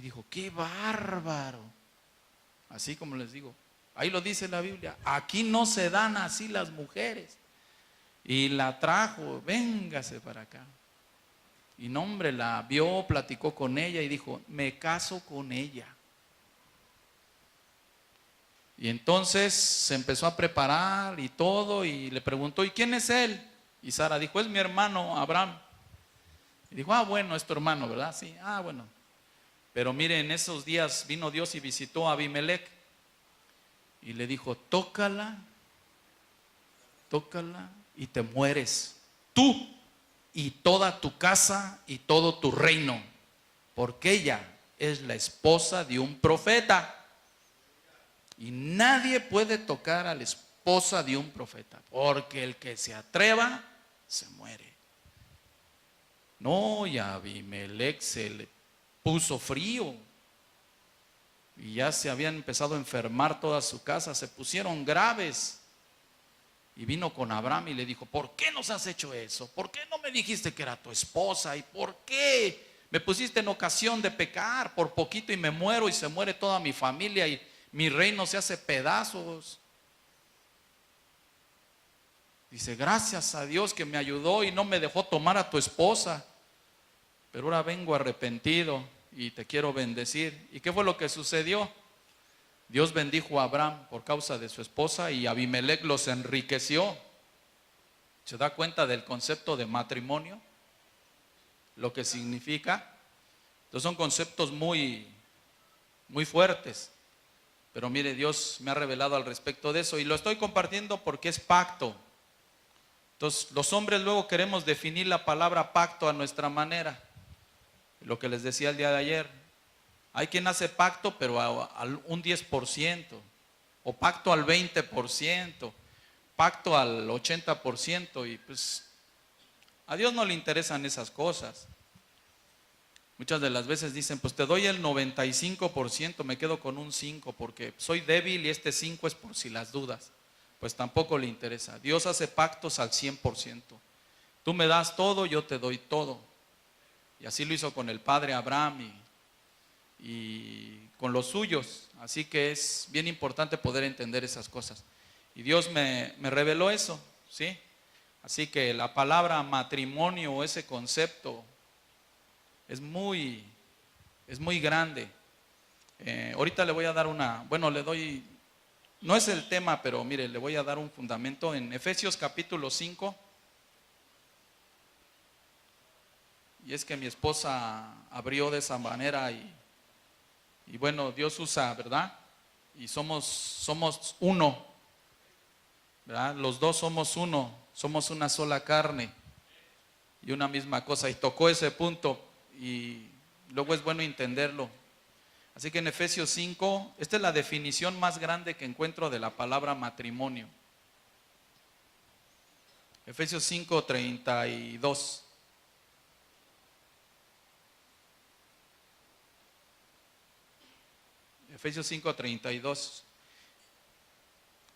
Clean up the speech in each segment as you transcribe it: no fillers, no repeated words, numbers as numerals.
Y dijo, qué bárbaro. Así como les digo, ahí lo dice la Biblia, aquí no se dan así las mujeres. Y la trajo, véngase para acá. Y no, hombre, la vio, platicó con ella y dijo, me caso con ella. Y entonces se empezó a preparar y todo, y le preguntó, ¿y quién es él? Y Sara dijo, es mi hermano Abraham. Y dijo, bueno, es tu hermano, ¿verdad? Sí, bueno. Pero mire, en esos días vino Dios y visitó a Abimelec. Y le dijo, tócala y te mueres. Tú y toda tu casa y todo tu reino. Porque ella es la esposa de un profeta. Y nadie puede tocar a la esposa de un profeta, porque el que se atreva, se muere. No, y a Abimelec se le puso frío. Y ya se habían empezado a enfermar toda su casa, se pusieron graves. Y vino con Abraham y le dijo, ¿por qué nos has hecho eso? ¿Por qué no me dijiste que era tu esposa? ¿Y por qué me pusiste en ocasión de pecar? Por poquito y me muero y se muere toda mi familia y mi reino se hace pedazos. Dice, gracias a Dios que me ayudó y no me dejó tomar a tu esposa. Pero ahora vengo arrepentido y te quiero bendecir. ¿Y qué fue lo que sucedió? Dios bendijo a Abraham por causa de su esposa y Abimelec los enriqueció. ¿Se da cuenta del concepto de matrimonio? Lo que significa. Entonces son conceptos muy fuertes. Pero mire, Dios me ha revelado al respecto de eso y lo estoy compartiendo porque es pacto. Entonces los hombres luego queremos definir la palabra pacto a nuestra manera. Lo que les decía el día de ayer, hay quien hace pacto pero al un 10%, o pacto al 20%, pacto al 80%, y pues a Dios no le interesan esas cosas. Muchas de las veces dicen, pues te doy el 95%, me quedo con un 5% porque soy débil y este 5% es por si las dudas. Pues tampoco le interesa. Dios hace pactos al 100%. Tú me das todo, yo te doy todo. Y así lo hizo con el padre Abraham y con los suyos. Así que es bien importante poder entender esas cosas. Y Dios me reveló eso, ¿sí? Así que la palabra matrimonio, ese concepto, es muy grande. Ahorita le voy a dar no es el tema, pero mire, le voy a dar un fundamento en Efesios capítulo 5. Y es que mi esposa abrió de esa manera y bueno, Dios usa, ¿verdad? Y somos uno, ¿verdad? Los dos somos uno, somos una sola carne y una misma cosa. Y tocó ese punto y luego es bueno entenderlo. Así que en Efesios 5, esta es la definición más grande que encuentro de la palabra matrimonio. Efesios 5:32. Efesios 5:32.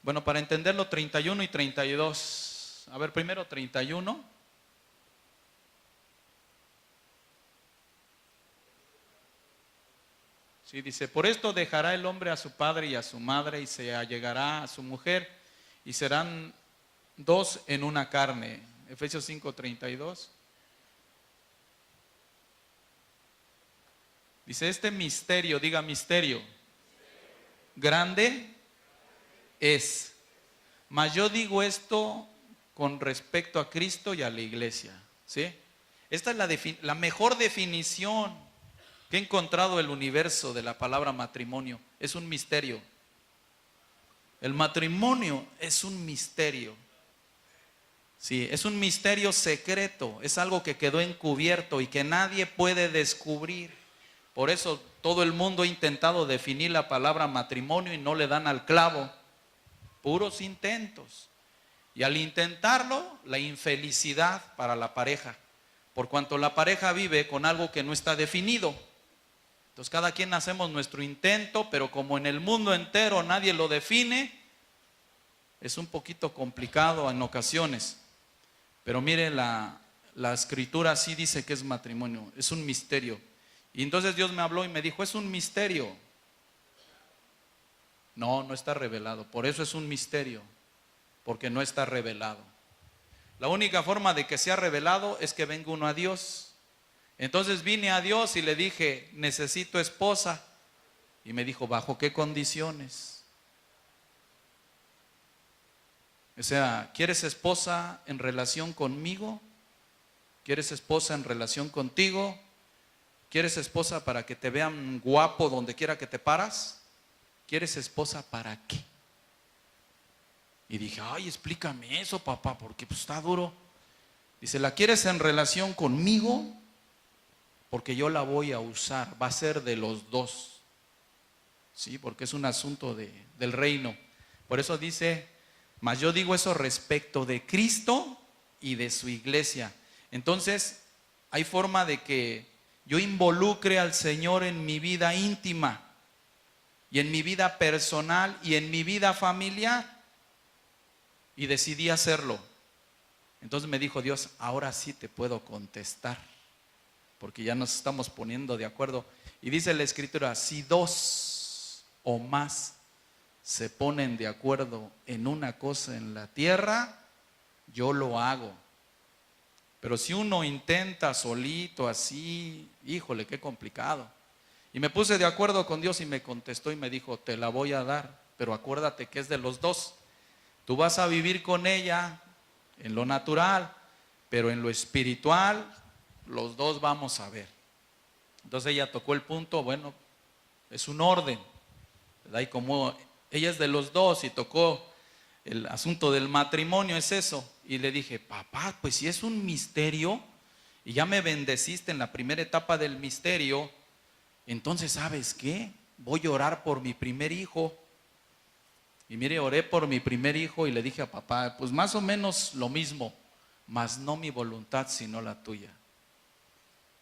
Bueno, para entenderlo, 31 y 32. A ver, primero 31. Sí, dice, por esto dejará el hombre a su padre y a su madre y se allegará a su mujer y serán dos en una carne. Efesios 5:32. Dice, este misterio, diga misterio, grande es. Mas yo digo esto con respecto a Cristo y a la iglesia, ¿sí? Esta es la mejor definición que ha encontrado el universo de la palabra matrimonio. Es un misterio. El matrimonio es un misterio. Sí, es un misterio secreto. Es algo que quedó encubierto y que nadie puede descubrir. Por eso todo el mundo ha intentado definir la palabra matrimonio y no le dan al clavo. Puros intentos. Y al intentarlo, la infelicidad para la pareja. Por cuanto la pareja vive con algo que no está definido. Entonces cada quien hacemos nuestro intento, pero como en el mundo entero nadie lo define, es un poquito complicado en ocasiones. Pero mire, la escritura sí dice que es matrimonio, es un misterio. Y entonces Dios me habló y me dijo, es un misterio. No, no está revelado. Por eso es un misterio, porque no está revelado. La única forma de que sea revelado es que venga uno a Dios. Entonces vine a Dios y le dije, necesito esposa. Y me dijo, ¿bajo qué condiciones? O sea, ¿quieres esposa en relación conmigo? ¿Quieres esposa en relación contigo? ¿Quieres esposa para que te vean guapo donde quiera que te paras? ¿Quieres esposa para qué? Y dije, ay, explícame eso, papá, porque pues está duro. Dice, ¿la quieres en relación conmigo? Porque yo la voy a usar, va a ser de los dos. Sí, porque es un asunto del reino. Por eso dice, mas yo digo eso respecto de Cristo y de su iglesia. Entonces, hay forma de que yo involucre al Señor en mi vida íntima y en mi vida personal y en mi vida familiar. Y decidí hacerlo. Entonces me dijo Dios, ahora sí te puedo contestar, porque ya nos estamos poniendo de acuerdo. Y dice la Escritura, si dos o más se ponen de acuerdo en una cosa en la tierra, yo lo hago. Pero si uno intenta solito así, híjole, qué complicado. Y me puse de acuerdo con Dios y me contestó y me dijo, te la voy a dar, pero acuérdate que es de los dos. Tú vas a vivir con ella en lo natural, pero en lo espiritual los dos vamos a ver. Entonces ella tocó el punto, bueno, es un orden, ¿verdad? Y como ella es de los dos y tocó el asunto del matrimonio, es eso. Y le dije, papá, pues si es un misterio y ya me bendeciste en la primera etapa del misterio, entonces ¿sabes qué? Voy a orar por mi primer hijo. Y mire, oré por mi primer hijo y le dije a papá, pues más o menos lo mismo, mas no mi voluntad sino la tuya.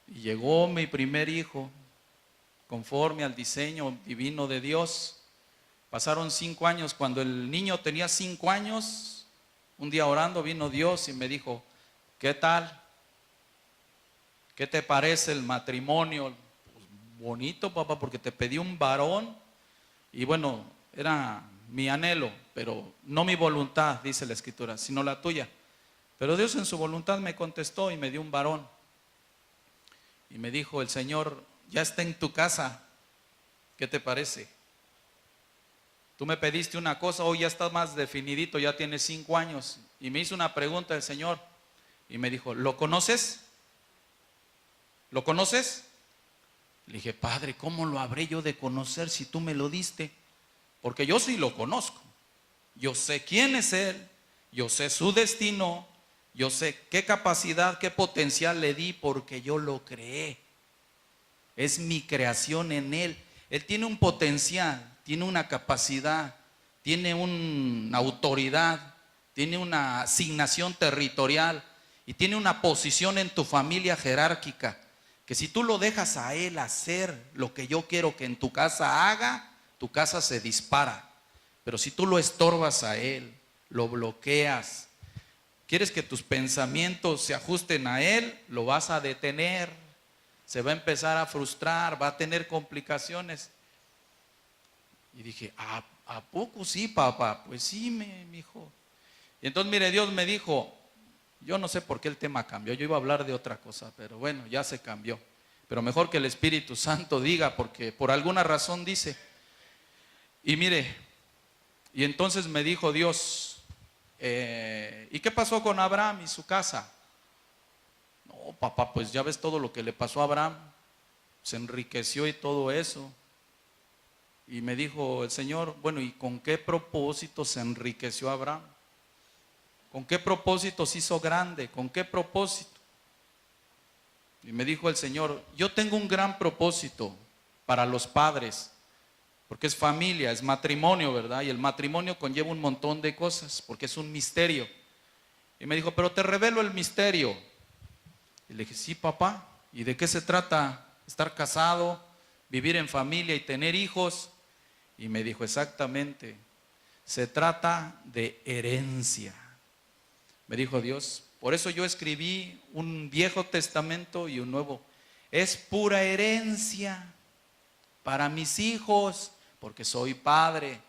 Y llegó mi primer hijo, conforme al diseño divino de Dios. Pasaron 5 años, cuando el niño tenía 5 años, un día orando vino Dios y me dijo, ¿qué tal? ¿Qué te parece el matrimonio? Pues bonito, papá, porque te pedí un varón y bueno, era mi anhelo, pero no mi voluntad, dice la Escritura, sino la tuya. Pero Dios en su voluntad me contestó y me dio un varón. Y me dijo, el Señor ya está en tu casa, ¿qué te parece? Tú me pediste una cosa, hoy ya está más definidito, ya tienes 5 años. Y me hizo una pregunta el Señor y me dijo, ¿lo conoces? ¿Lo conoces? Le dije, Padre, ¿cómo lo habré yo de conocer si tú me lo diste? Porque yo sí lo conozco, yo sé quién es Él, yo sé su destino, yo sé qué capacidad, qué potencial le di porque yo lo creé. Es mi creación en Él. Él tiene un potencial, tiene una capacidad, tiene una autoridad, tiene una asignación territorial y tiene una posición en tu familia jerárquica, que si tú lo dejas a Él hacer lo que yo quiero que en tu casa haga, tu casa se dispara. Pero si tú lo estorbas a Él, lo bloqueas, quieres que tus pensamientos se ajusten a Él, lo vas a detener, se va a empezar a frustrar, va a tener complicaciones. Y dije, ¿a poco sí, papá? Pues sí, mi hijo. Y entonces mire, Dios me dijo, yo no sé por qué el tema cambió, yo iba a hablar de otra cosa, pero bueno, ya se cambió. Pero mejor que el Espíritu Santo diga, porque por alguna razón dice. Y mire, y entonces me dijo Dios, ¿y qué pasó con Abraham y su casa? No, papá, pues ya ves todo lo que le pasó a Abraham, se enriqueció y todo eso. Y me dijo el Señor, bueno, ¿y con qué propósito se enriqueció Abraham? ¿Con qué propósito se hizo grande? ¿Con qué propósito? Y me dijo el Señor, yo tengo un gran propósito para los padres, porque es familia, es matrimonio, ¿verdad? Y el matrimonio conlleva un montón de cosas, porque es un misterio. Y me dijo, pero te revelo el misterio. Y le dije, sí, papá, ¿y de qué se trata? ¿Estar casado, vivir en familia y tener hijos? Y me dijo, exactamente, se trata de herencia. Me dijo Dios, por eso yo escribí un Viejo Testamento y un Nuevo. es pura herencia para mis hijos, porque soy padre.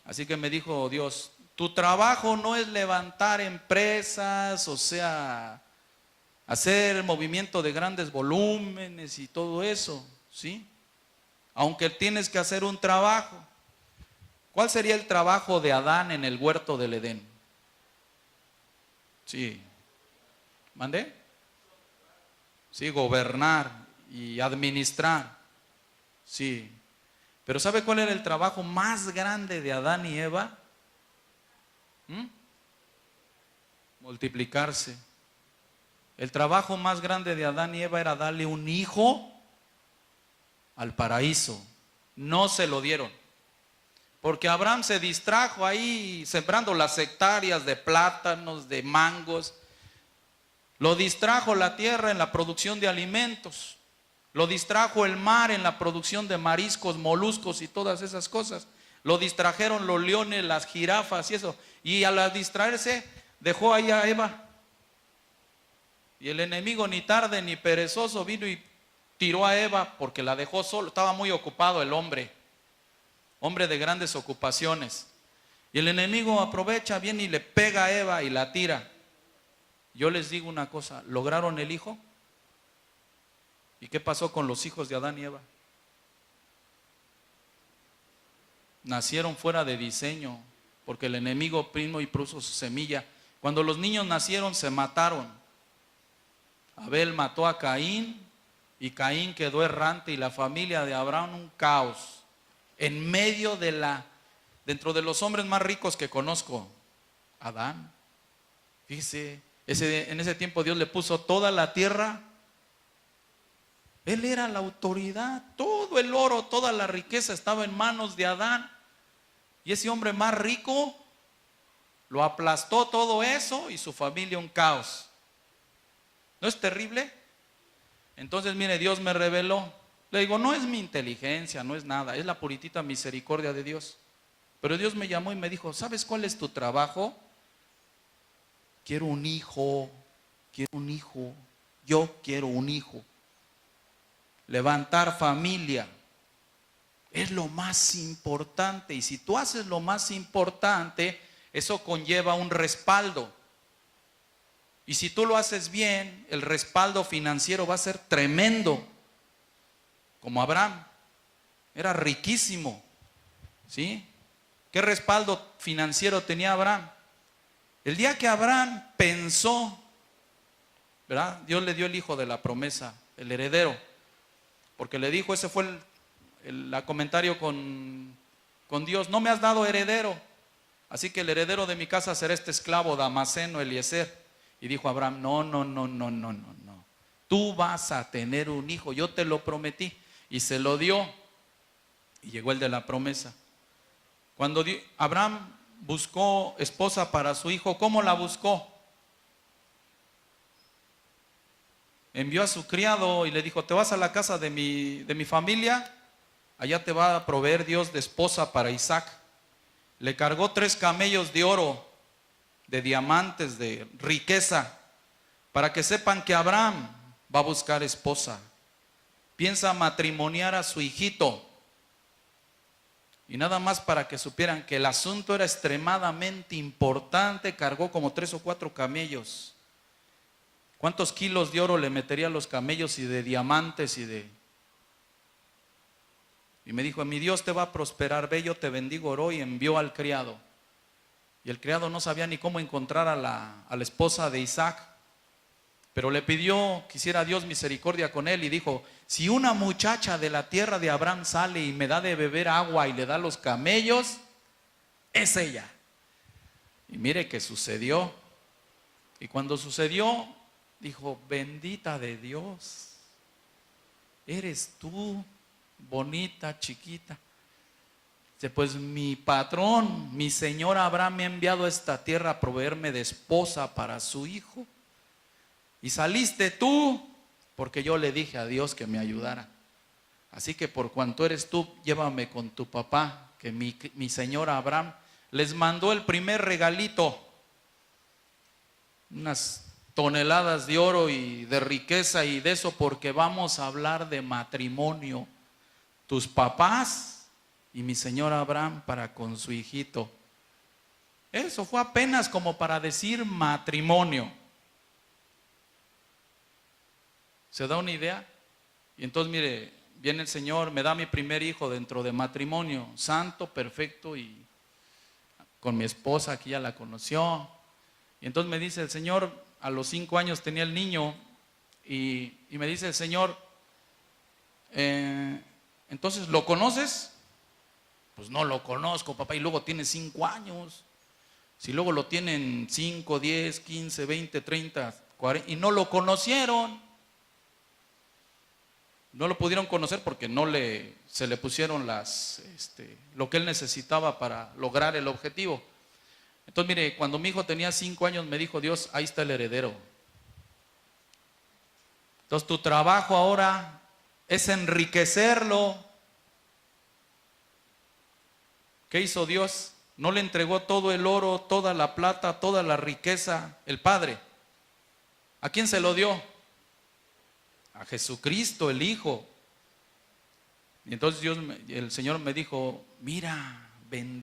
Así que me dijo Dios, tu trabajo no es levantar empresas, o sea, hacer movimiento de grandes volúmenes y todo eso, ¿sí? Aunque tienes que hacer un trabajo. ¿Cuál sería el trabajo de Adán en el huerto del Edén? Sí. ¿Mandé? Sí, gobernar y administrar. Sí. Pero ¿sabe cuál era el trabajo más grande de Adán y Eva? Multiplicarse. El trabajo más grande de Adán y Eva era darle un hijo al paraíso. No se lo dieron. Porque Abraham se distrajo ahí sembrando las hectáreas de plátanos, de mangos. Lo distrajo la tierra en la producción de alimentos. Lo distrajo el mar en la producción de mariscos, moluscos y todas esas cosas. Lo distrajeron los leones, las jirafas y eso. Y al distraerse dejó ahí a Eva. Y el enemigo ni tarde ni perezoso vino y tiró a Eva porque la dejó solo. Estaba muy ocupado el hombre de grandes ocupaciones. Y el enemigo aprovecha, viene y le pega a Eva y la tira. Yo les digo una cosa, ¿lograron el hijo? ¿Y qué pasó con los hijos de Adán y Eva? Nacieron fuera de diseño, porque el enemigo primo y puso su semilla. Cuando los niños nacieron se mataron. Abel mató a Caín y Caín quedó errante y la familia de Abraham un caos. En medio dentro de los hombres más ricos que conozco, Adán. Fíjese, en ese tiempo Dios le puso toda la tierra. Él era la autoridad, todo el oro, toda la riqueza estaba en manos de Adán. Y ese hombre más rico lo aplastó todo eso y su familia un caos. ¿No es terrible? Entonces, mire, Dios me reveló. Le digo, no es mi inteligencia, no es nada, es la puritita misericordia de Dios. Pero Dios me llamó y me dijo, ¿sabes cuál es tu trabajo? Quiero un hijo, yo quiero un hijo. Levantar familia es lo más importante. Y si tú haces lo más importante, eso conlleva un respaldo. Y si tú lo haces bien, el respaldo financiero va a ser tremendo. Como Abraham, era riquísimo, ¿sí? ¿Qué respaldo financiero tenía Abraham? El día que Abraham pensó, ¿verdad? Dios le dio el hijo de la promesa, el heredero, porque le dijo, ese fue el comentario con Dios, no me has dado heredero, así que el heredero de mi casa será este esclavo Damaseno Eliezer. Y dijo Abraham, no, tú vas a tener un hijo, yo te lo prometí. Y se lo dio, y llegó el de la promesa. Cuando Abraham buscó esposa para su hijo, ¿cómo la buscó? Envió a su criado y le dijo, te vas a la casa de mi familia, allá te va a proveer Dios de esposa para Isaac. Le cargó 3 camellos de oro, de diamantes, de riqueza, para que sepan que Abraham va a buscar esposa. Piensa matrimoniar a su hijito. Y nada más para que supieran que el asunto era extremadamente importante, cargó como 3 o 4 camellos. ¿Cuántos kilos de oro le metería a los camellos y de diamantes y me dijo, mi Dios te va a prosperar, ve, yo te bendigo, oró y envió al criado. Y el criado no sabía ni cómo encontrar a la esposa de Isaac. Pero le pidió que hiciera Dios misericordia con él y dijo, si una muchacha de la tierra de Abraham sale y me da de beber agua y le da los camellos, es ella. Y mire que sucedió. Y cuando sucedió, dijo, bendita de Dios, eres tú, bonita, chiquita. Dice, pues mi patrón, mi señor Abraham me ha enviado a esta tierra a proveerme de esposa para su hijo. Y saliste tú, porque yo le dije a Dios que me ayudara. Así que por cuanto eres tú, llévame con tu papá, que mi señor Abraham les mandó el primer regalito. Unas toneladas de oro y de riqueza y de eso, porque vamos a hablar de matrimonio. Tus papás y mi señor Abraham para con su hijito. Eso fue apenas como para decir matrimonio. ¿Se da una idea? Y entonces mire, viene el Señor, me da mi primer hijo dentro de matrimonio, santo, perfecto, y con mi esposa, que ya la conoció. Y entonces me dice el Señor, a los 5 años tenía el niño, y me dice el Señor, entonces, ¿lo conoces? Pues no lo conozco, papá, y luego tiene 5 años. Si luego lo tienen 5, 10, 15, 20, 30, 40, y no lo conocieron. No lo pudieron conocer porque se le pusieron lo que él necesitaba para lograr el objetivo. Entonces, mire, cuando mi hijo tenía 5 años, me dijo Dios, ahí está el heredero. Entonces, tu trabajo ahora es enriquecerlo. ¿Qué hizo Dios? No le entregó todo el oro, toda la plata, toda la riqueza, el Padre. ¿A quién se lo dio? A Jesucristo, el Hijo. Y entonces el Señor me dijo, mira,